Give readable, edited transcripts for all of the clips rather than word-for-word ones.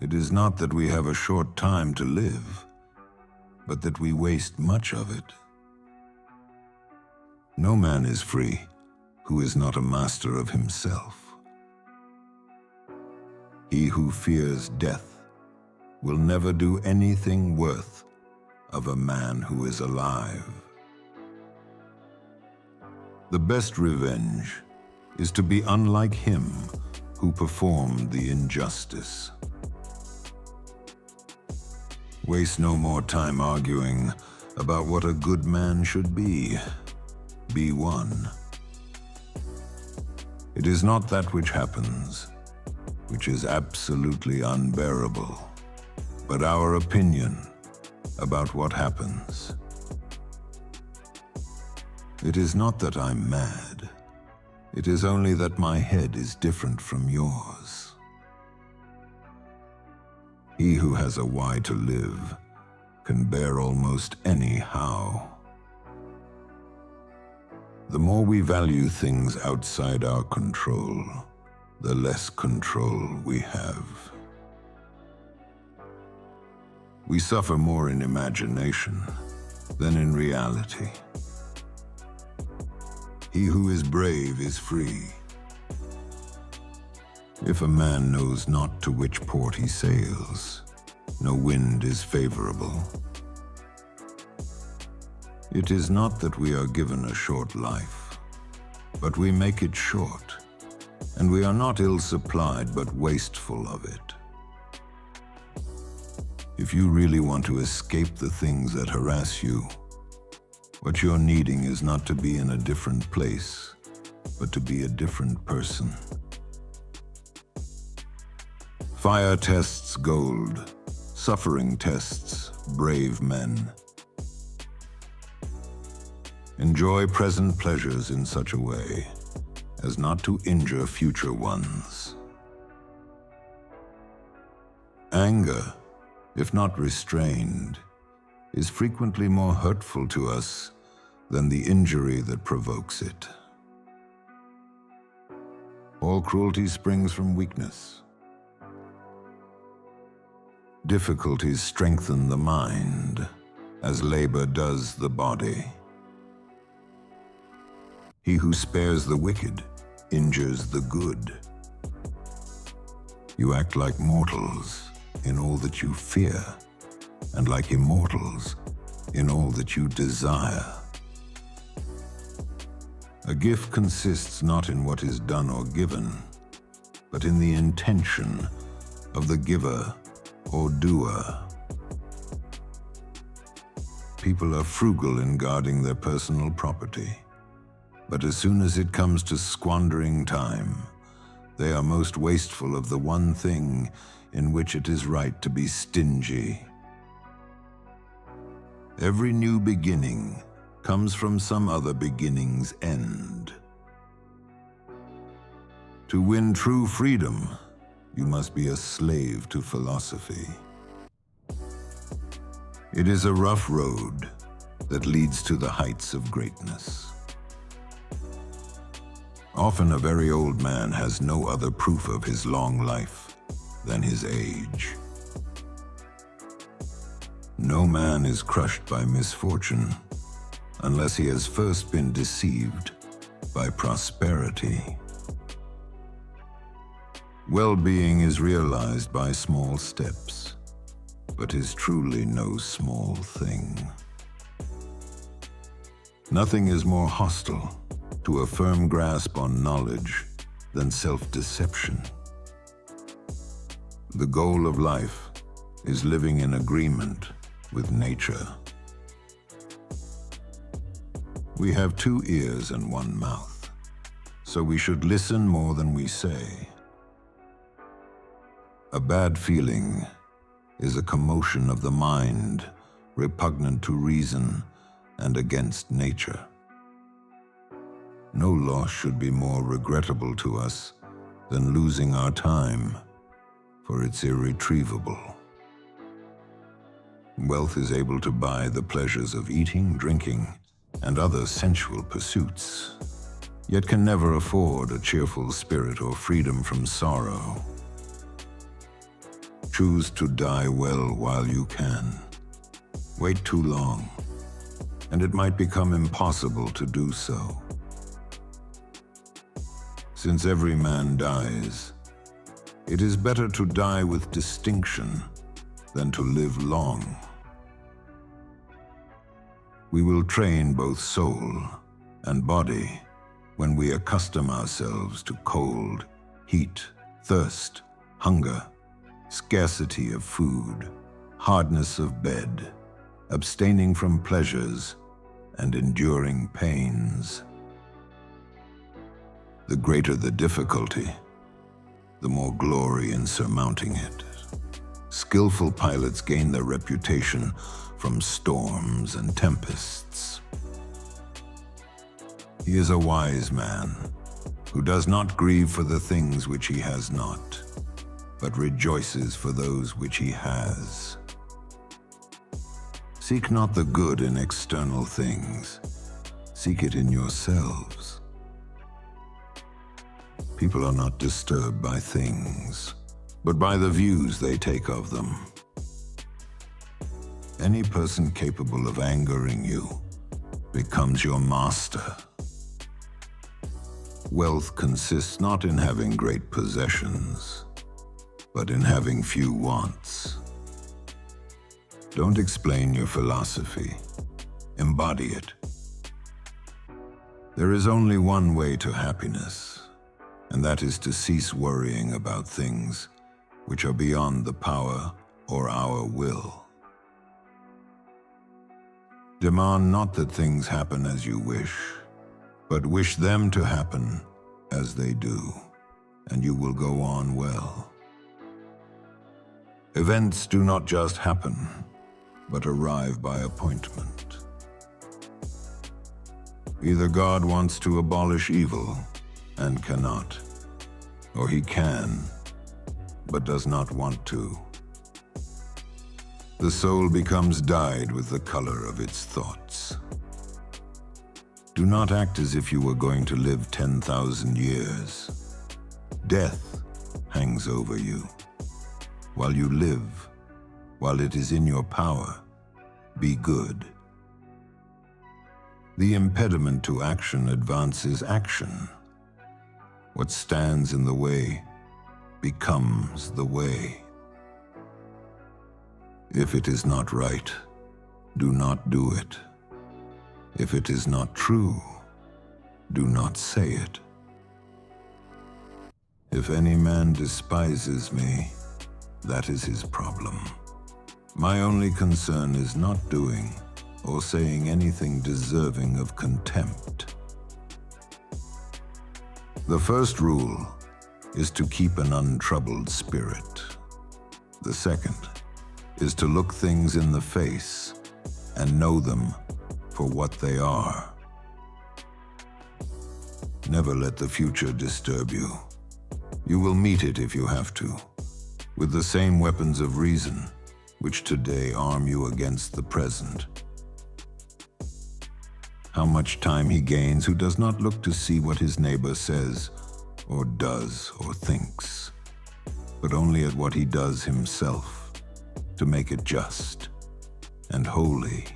It is not that we have a short time to live, but that we waste much of it. No man is free who is not a master of himself. He who fears death will never do anything worth of a man who is alive. The best revenge is to be unlike him who performed the injustice. Waste no more time arguing about what a good man should be. Be one. It is not that which happens, which is absolutely unbearable, but our opinion about what happens. It is not that I'm mad. It is only that my head is different from yours. He who has a why to live can bear almost any how. The more we value things outside our control, the less control we have. We suffer more in imagination than in reality. He who is brave is free. If a man knows not to which port he sails, no wind is favorable. It is not that we are given a short life, but we make it short, and we are not ill-supplied but wasteful of it. If you really want to escape the things that harass you, what you're needing is not to be in a different place, but to be a different person. Fire tests gold, suffering tests brave men. Enjoy present pleasures in such a way as not to injure future ones. Anger, if not restrained, is frequently more hurtful to us than the injury that provokes it. All cruelty springs from weakness. Difficulties strengthen the mind, as labor does the body. He who spares the wicked injures the good. You act like mortals in all that you fear, and like immortals in all that you desire. A gift consists not in what is done or given, but in the intention of the giver or doer. People are frugal in guarding their personal property, but as soon as it comes to squandering time, they are most wasteful of the one thing in which it is right to be stingy. Every new beginning comes from some other beginning's end. To win true freedom, you must be a slave to philosophy. It is a rough road that leads to the heights of greatness. Often a very old man has no other proof of his long life than his age. No man is crushed by misfortune unless he has first been deceived by prosperity. Well-being is realized by small steps, but is truly no small thing. Nothing is more hostile to a firm grasp on knowledge than self-deception. The goal of life is living in agreement with nature. We have 2 ears and 1 mouth, so we should listen more than we say. A bad feeling is a commotion of the mind, repugnant to reason and against nature. No loss should be more regrettable to us than losing our time, for it's irretrievable. Wealth is able to buy the pleasures of eating, drinking, and other sensual pursuits, yet can never afford a cheerful spirit or freedom from sorrow. Choose to die well while you can. Wait too long, and it might become impossible to do so. Since every man dies, it is better to die with distinction than to live long. We will train both soul and body when we accustom ourselves to cold, heat, thirst, hunger, scarcity of food, hardness of bed, abstaining from pleasures, and enduring pains. The greater the difficulty, the more glory in surmounting it. Skillful pilots gain their reputation from storms and tempests. He is a wise man who does not grieve for the things which he has not, but rejoices for those which he has. Seek not the good in external things, seek it in yourselves. People are not disturbed by things, but by the views they take of them. Any person capable of angering you becomes your master. Wealth consists not in having great possessions, but in having few wants. Don't explain your philosophy, embody it. There is only one way to happiness, and that is to cease worrying about things which are beyond the power or our will. Demand not that things happen as you wish, but wish them to happen as they do, and you will go on well. Events do not just happen, but arrive by appointment. Either God wants to abolish evil and cannot, or he can, but does not want to. The soul becomes dyed with the color of its thoughts. Do not act as if you were going to live 10,000 years. Death hangs over you. While you live, while it is in your power, be good. The impediment to action advances action. What stands in the way becomes the way. If it is not right, do not do it. If it is not true, do not say it. If any man despises me, that is his problem. My only concern is not doing or saying anything deserving of contempt. The first rule is to keep an untroubled spirit. The second is to look things in the face and know them for what they are. Never let the future disturb you. You will meet it if you have to, with the same weapons of reason which today arm you against the present. How much time he gains who does not look to see what his neighbor says, or does, or thinks, but only at what he does himself, to make it just and holy.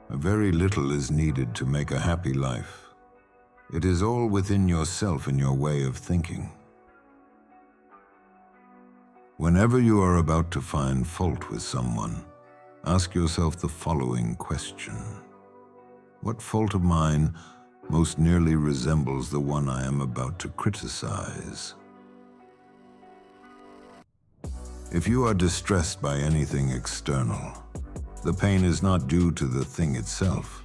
Very little is needed to make a happy life. It is all within yourself and your way of thinking. Whenever you are about to find fault with someone, ask yourself the following question. What fault of mine most nearly resembles the one I am about to criticize? If you are distressed by anything external, the pain is not due to the thing itself,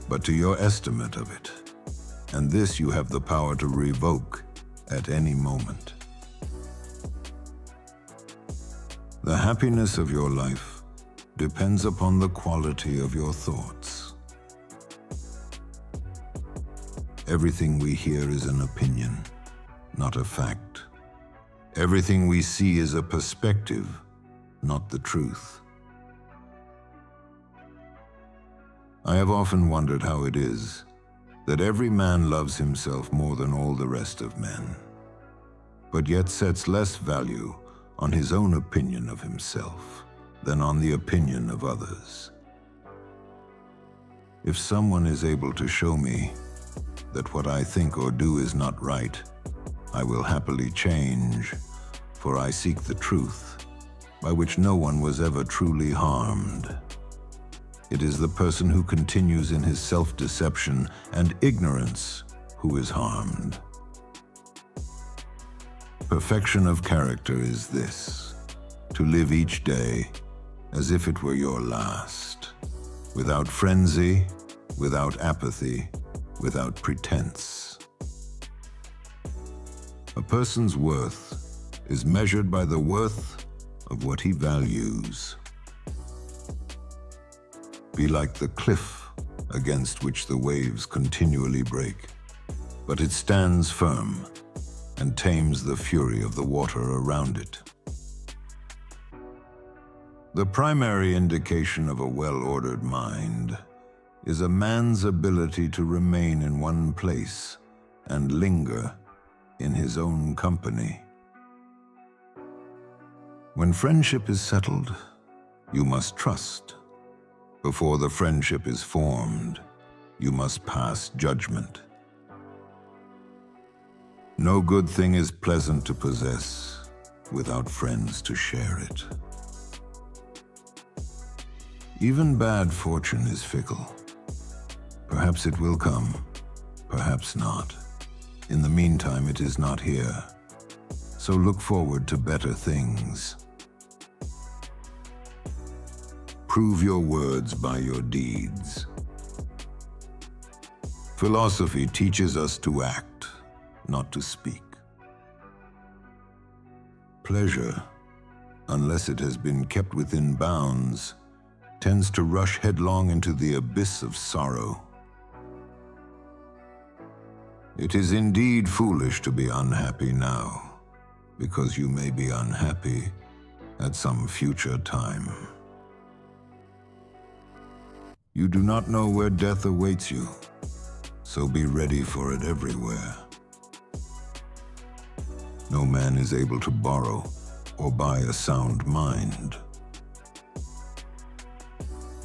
but to your estimate of it, and this you have the power to revoke at any moment. The happiness of your life depends upon the quality of your thoughts. Everything we hear is an opinion, not a fact. Everything we see is a perspective, not the truth. I have often wondered how it is that every man loves himself more than all the rest of men. but yet sets less value on his own opinion of himself than on the opinion of others. If someone is able to show me that what I think or do is not right, I will happily change, for I seek the truth, by which no one was ever truly harmed. It is the person who continues in his self-deception and ignorance who is harmed. Perfection of character is this: to live each day as if it were your last, without frenzy, without apathy, without pretense. A person's worth is measured by the worth of what he values. Be like the cliff against which the waves continually break, but it stands firm and tames the fury of the water around it. The primary indication of a well-ordered mind is a man's ability to remain in one place and linger in his own company. When friendship is settled, you must trust. Before the friendship is formed, you must pass judgment. No good thing is pleasant to possess without friends to share it. Even bad fortune is fickle. Perhaps it will come, perhaps not. In the meantime, it is not here. So look forward to better things. Prove your words by your deeds. Philosophy teaches us to act, not to speak. Pleasure, unless it has been kept within bounds, tends to rush headlong into the abyss of sorrow. It is indeed foolish to be unhappy now, because you may be unhappy at some future time. You do not know where death awaits you, so be ready for it everywhere. No man is able to borrow or buy a sound mind.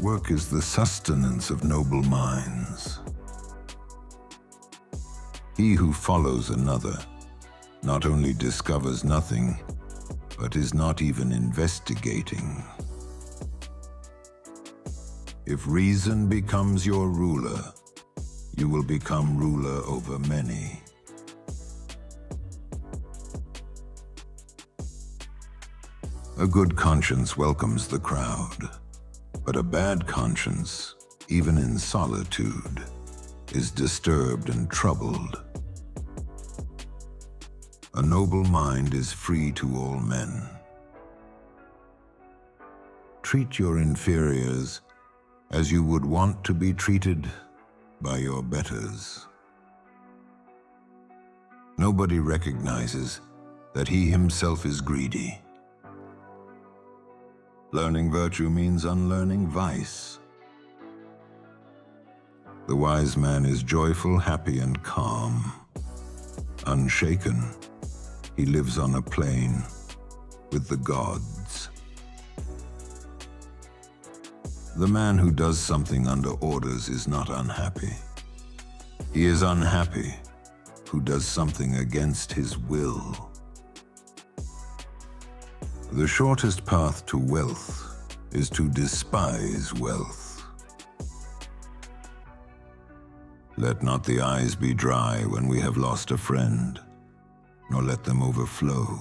Work is the sustenance of noble minds. He who follows another not only discovers nothing, but is not even investigating. If reason becomes your ruler, you will become ruler over many. A good conscience welcomes the crowd, but a bad conscience, even in solitude, is disturbed and troubled. A noble mind is free to all men. Treat your inferiors as you would want to be treated by your betters. Nobody recognizes that he himself is greedy. Learning virtue means unlearning vice. The wise man is joyful, happy, and calm. Unshaken, he lives on a plane with the gods. The man who does something under orders is not unhappy. He is unhappy who does something against his will. The shortest path to wealth is to despise wealth. Let not the eyes be dry when we have lost a friend, nor let them overflow.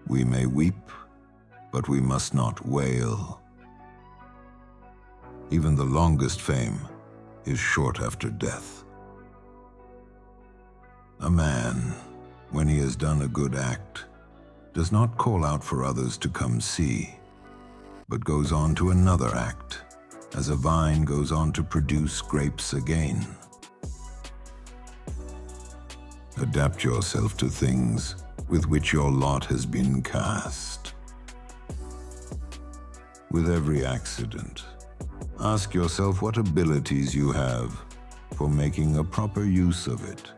We may weep, but we must not wail. Even the longest fame is short after death. A man, when he has done a good act, does not call out for others to come see, but goes on to another act, as a vine goes on to produce grapes again. Adapt yourself to things with which your lot has been cast. With every accident, ask yourself what abilities you have for making a proper use of it.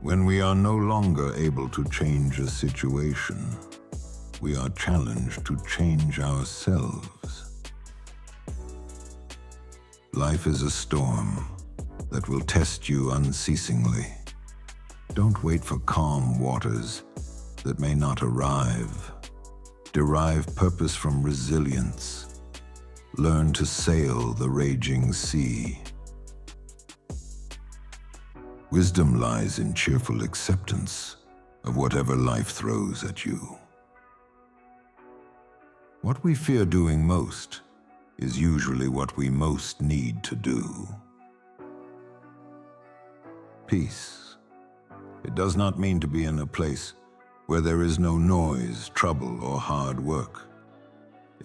When we are no longer able to change a situation, we are challenged to change ourselves. Life is a storm that will test you unceasingly. Don't wait for calm waters that may not arrive. Derive purpose from resilience. Learn to sail the raging sea. Wisdom lies in cheerful acceptance of whatever life throws at you. What we fear doing most is usually what we most need to do. Peace. It does not mean to be in a place where there is no noise, trouble, or hard work.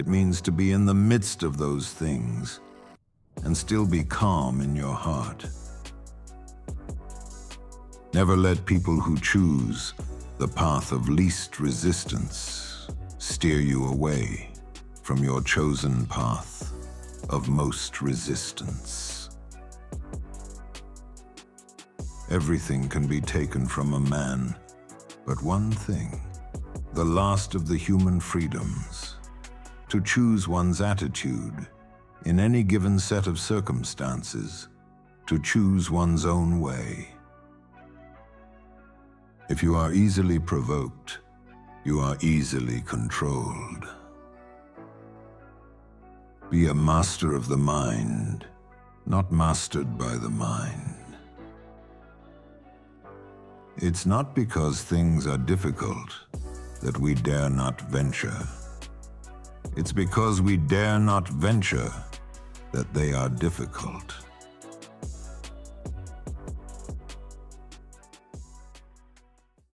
It means to be in the midst of those things and still be calm in your heart. Never let people who choose the path of least resistance steer you away from your chosen path of most resistance. Everything can be taken from a man, but one thing, the last of the human freedoms, to choose one's attitude in any given set of circumstances, to choose one's own way. If you are easily provoked, you are easily controlled. Be a master of the mind, not mastered by the mind. It's not because things are difficult that we dare not venture. It's because we dare not venture that they are difficult.